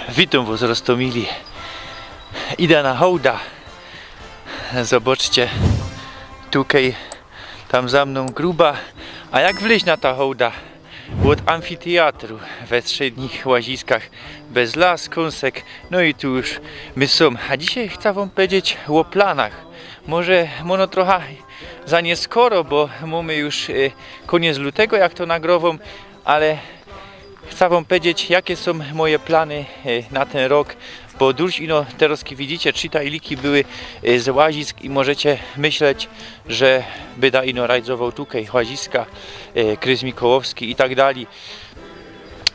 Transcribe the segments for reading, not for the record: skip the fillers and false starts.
Witam was, Rostomili. Idę na hołda. Zobaczcie, tutaj, tam za mną gruba. A jak wleźć na ta hołda? Od amfiteatru we trzech łaziskach, bez las, kąsek, no i tu już my są. A dzisiaj chcę wam powiedzieć o planach. Może mono trochę za nieskoro, bo mamy już koniec lutego, jak to nagrywam, ale chcę wam powiedzieć, jakie są moje plany na ten rok, bo dużo ino teraz widzicie, 3 tajliki były z łazisk i możecie myśleć, że byda ino realizował tutaj łaziska, Krys Mikołowski i tak dalej.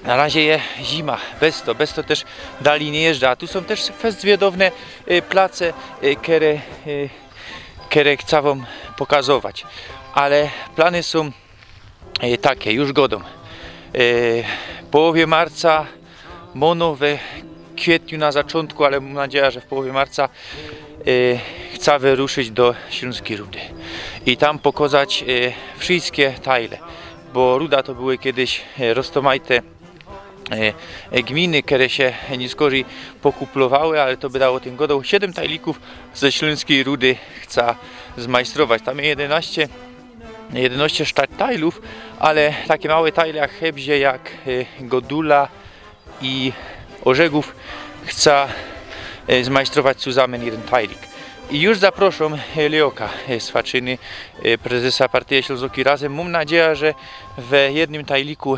Na razie jest zima, bez to też dalej nie jeżdża, a tu są też festwiedowne place, które chcę wam pokazować, ale plany są takie, już godą. Połowie marca, mono we kwietniu na zaczątku, ale mam nadzieję, że w połowie marca chcę wyruszyć do Śląskiej Rudy i tam pokazać wszystkie tajle, bo Ruda to były kiedyś roztomajte gminy, które się nieskorzy pokuplowały, ale to by dało tym godą. 7 tajlików ze Śląskiej Rudy chcę zmajstrować. Tam jest 11 tajlów, ale takie małe tajle jak Hebzie, jak Godula i Orzegów chcę zmajstrować zusammen jeden tajlik. I już zapraszam Leoka z Faczyny, prezesa Partii Ślązoki Razem. Mam nadzieję, że w jednym tajliku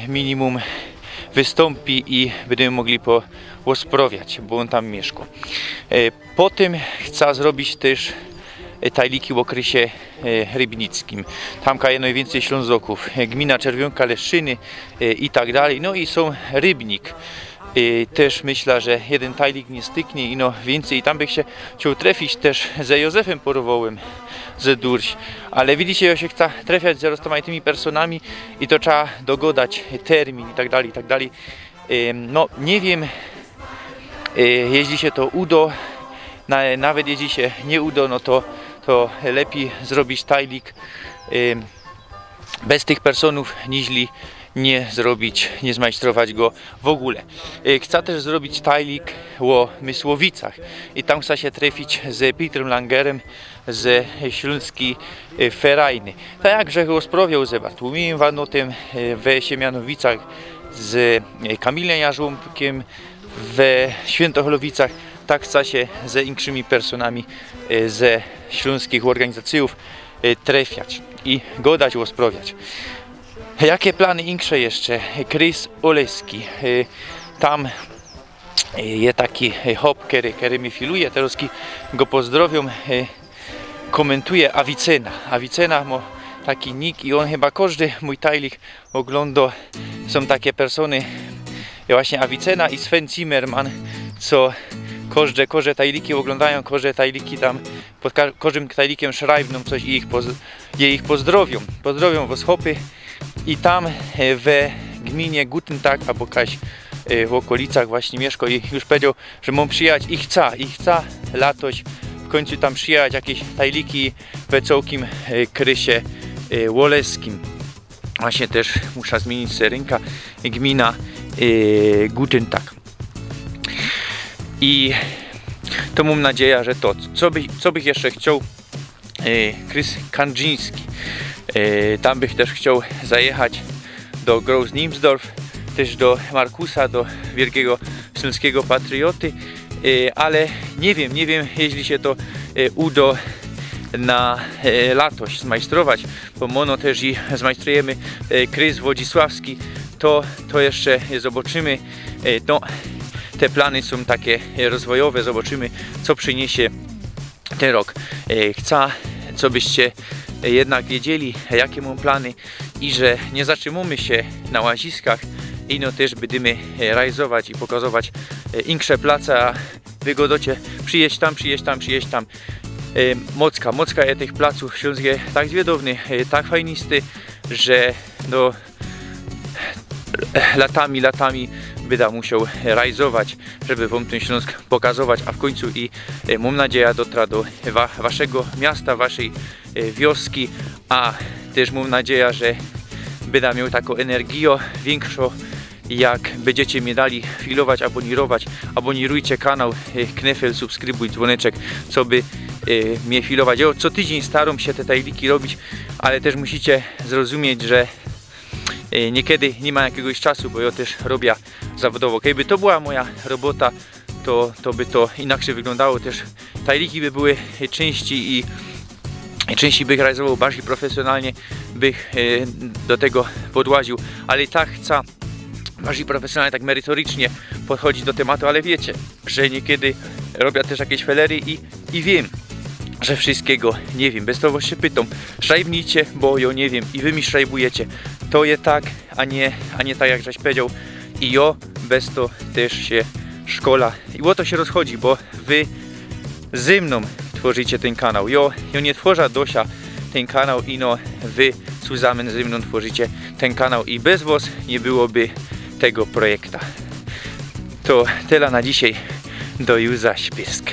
minimum wystąpi i będziemy mogli posprowiać, bo on tam mieszka. Potem chcę zrobić też tajliki w okresie rybnickim. Tam jest najwięcej Ślązoków. Gmina Czerwionka, Leszczyny i tak dalej. No i są Rybnik. Też myślę, że jeden tajlik nie styknie i no więcej. I tam bych się chciał trafić też ze Józefem Porowołem ze Durś. Ale widzicie, ja się chcę trafiać z rozmaitymi personami i to trzeba dogadać termin i tak dalej, i tak dalej. No nie wiem, jeśli się to uda, nawet jeśli się nie uda, no to lepiej zrobić tajlik bez tych personów, niźli nie zrobić, nie zmajstrować go w ogóle. Chcę też zrobić tajlik o Mysłowicach i tam chcę się trafić z Pietrem Langerem ze Śląskiej Ferajny. Tak jak że go sprawiał z Bartłomiejem Wanotem we Siemianowicach, z Kamilem Jarząbkiem we Świętochowicach, tak chcę się ze większymi personami ze śląskich organizacji trafiać i godać, osprawiać. Jakie plany większe jeszcze? Krys Oleski. Tam jest taki hop, który mi filuje, teraz go pozdrowią, komentuje Avicena. Avicena ma taki nick i on chyba każdy mój tajlik ogląda. Są takie persony, właśnie Avicena i Sven Zimmerman, co każde tajliki oglądają, każde tajliki tam pod każdym tajlikiem szrajbną coś i ich pozdrowią. Pozdrowią was hopy. I tam w gminie Gutentag albo jakaś w okolicach właśnie mieszka i już powiedział, że mam przyjechać i chcę latać w końcu tam przyjechać jakieś tajliki we całkiem Krysie Woleskim. Właśnie też muszę zmienić serynka, gmina Gutentag. I to mam nadzieję, że to. Co bych jeszcze chciał? Krys Kandrzyński. Tam bych też chciał zajechać do Groß-Niemsdorf, też do Markusa, do wielkiego śląskiego patrioty, ale nie wiem, jeśli się to uda na latość zmajstrować, bo mono też i zmajstrujemy Krys Wodzisławski, to jeszcze zobaczymy. No, te plany są takie rozwojowe, zobaczymy, co przyniesie ten rok. Chcę, co byście jednak wiedzieli, jakie mam plany i że nie zatrzymamy się na łaziskach i no też będziemy realizować i pokazywać większe place, a wy godocie przyjeść tam. Mocka jest tych placów śląskich tak zwiedowny, tak fajnisty, że no latami będę musiał realizować, żeby wam ten Śląsk pokazywać, a w końcu i mam nadzieję dotrę do waszego miasta, waszej wioski, a też mam nadzieję, że będę miał taką energię większą jak będziecie mnie dali filować, abonirujcie kanał Knefel, subskrybuj dzwoneczek, co by mnie filować. Ja co tydzień staram się te tajliki robić, ale też musicie zrozumieć, że niekiedy nie ma jakiegoś czasu, bo ja też robię zawodowo. Gdyby to była moja robota, to by to inaczej wyglądało. Też tajliki by były części i częściej bych realizował bardziej profesjonalnie, bych do tego podłaził, ale i tak chcę bardziej profesjonalnie, tak merytorycznie podchodzić do tematu, ale wiecie, że niekiedy robię też jakieś felery i wiem, że wszystkiego nie wiem. Bez tego się pytam, szajbnijcie, bo ja nie wiem i wy mi szajbujecie. To je tak, a nie tak jak żeś powiedział i ja bez to też się szkola. I o to się rozchodzi, bo wy ze mną tworzycie ten kanał. Ja nie tworzę Dosia ten kanał i no wy razem ze mną tworzycie ten kanał i bez was nie byłoby tego projekta. To tyle na dzisiaj. Do juza, śpisk.